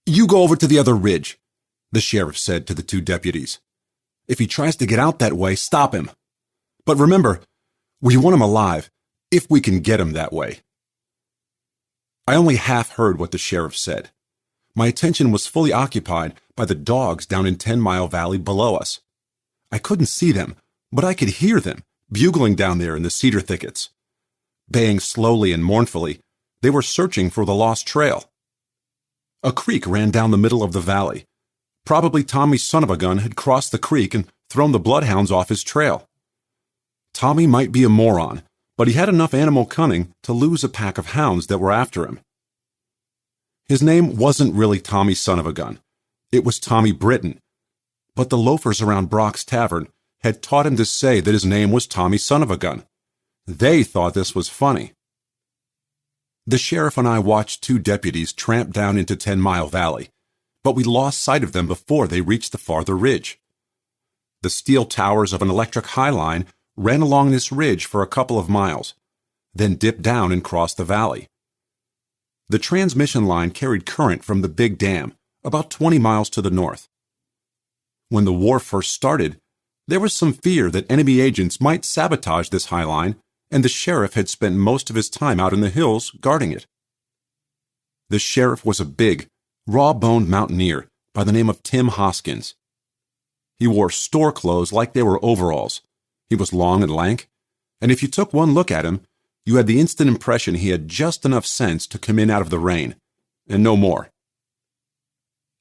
"You go over to the other ridge," the sheriff said to the two deputies. "If he tries to get out that way, stop him. But remember, we want him alive, if we can get him that way." I only half heard what the sheriff said. My attention was fully occupied by the dogs down in 10 Mile Valley below us. I couldn't see them, but I could hear them, bugling down there in the cedar thickets. Baying slowly and mournfully, they were searching for the lost trail. A creek ran down the middle of the valley. Probably Tommy son of a gun had crossed the creek and thrown the bloodhounds off his trail. Tommy might be a moron, but he had enough animal cunning to lose a pack of hounds that were after him. His name wasn't really Tommy son of a gun. It was Tommy Britton. But the loafers around Brock's Tavern had taught him to say that his name was Tommy son of a gun. They thought this was funny. The sheriff and I watched two deputies tramp down into 10 Mile Valley, but we lost sight of them before they reached the farther ridge. The steel towers of an electric high line ran along this ridge for a couple of miles, then dipped down and crossed the valley. The transmission line carried current from the big dam, about 20 miles to the north. When the war first started, there was some fear that enemy agents might sabotage this high line, and the sheriff had spent most of his time out in the hills guarding it. The sheriff was a big, raw-boned mountaineer by the name of Tim Hoskins. He wore store clothes like they were overalls. He was long and lank, and if you took one look at him, you had the instant impression he had just enough sense to come in out of the rain, and no more.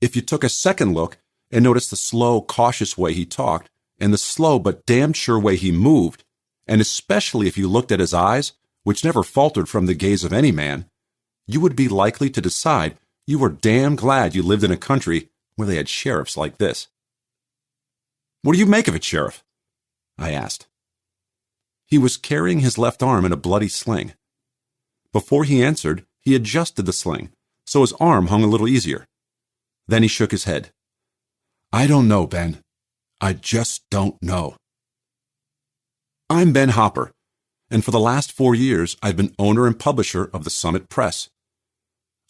If you took a second look and noticed the slow, cautious way he talked, and the slow but damn sure way he moved, and especially if you looked at his eyes, which never faltered from the gaze of any man, you would be likely to decide you were damn glad you lived in a country where they had sheriffs like this. "What do you make of it, Sheriff?" I asked. He was carrying his left arm in a bloody sling. Before he answered, he adjusted the sling, so his arm hung a little easier. Then he shook his head. "I don't know, Ben. I just don't know." I'm Ben Hopper, and for the last 4 years, I've been owner and publisher of the Summit Press.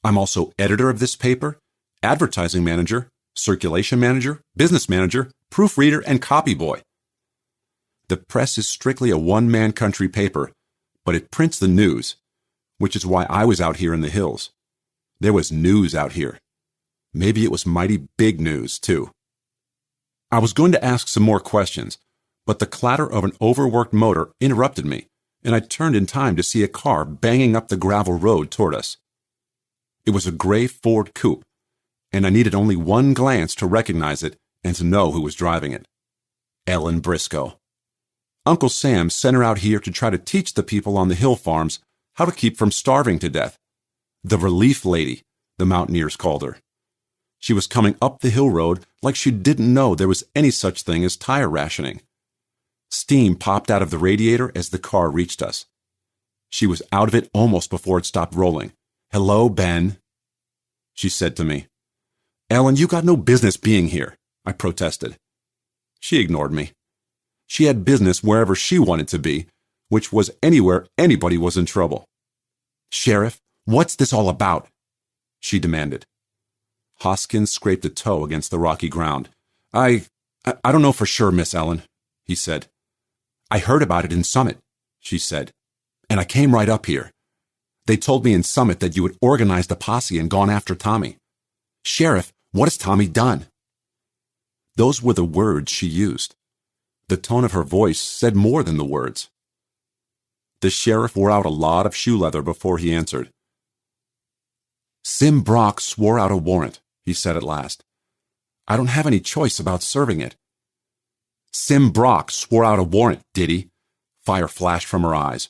I'm also editor of this paper, advertising manager, circulation manager, business manager, proofreader, and copy boy. The press is strictly a one-man country paper, but it prints the news, which is why I was out here in the hills. There was news out here. Maybe it was mighty big news, too. I was going to ask some more questions, but the clatter of an overworked motor interrupted me, and I turned in time to see a car banging up the gravel road toward us. It was a gray Ford coupe, and I needed only one glance to recognize it and to know who was driving it. Ellen Briscoe. Uncle Sam sent her out here to try to teach the people on the hill farms how to keep from starving to death. The relief lady, the mountaineers called her. She was coming up the hill road like she didn't know there was any such thing as tire rationing. Steam popped out of the radiator as the car reached us. She was out of it almost before it stopped rolling. "Hello, Ben," she said to me. "Ellen, you got no business being here," I protested. She ignored me. She had business wherever she wanted to be, which was anywhere anybody was in trouble. "Sheriff, what's this all about?" she demanded. Hoskins scraped a toe against the rocky ground. I don't know for sure, Miss Ellen," he said. "I heard about it in Summit," she said, "and I came right up here. They told me in Summit that you had organized a posse and gone after Tommy. Sheriff, what has Tommy done?" Those were the words she used. The tone of her voice said more than the words. The sheriff wore out a lot of shoe leather before he answered. "Sim Brock swore out a warrant," he said at last. "I don't have any choice about serving it." "Sim Brock swore out a warrant, did he?" Fire flashed from her eyes.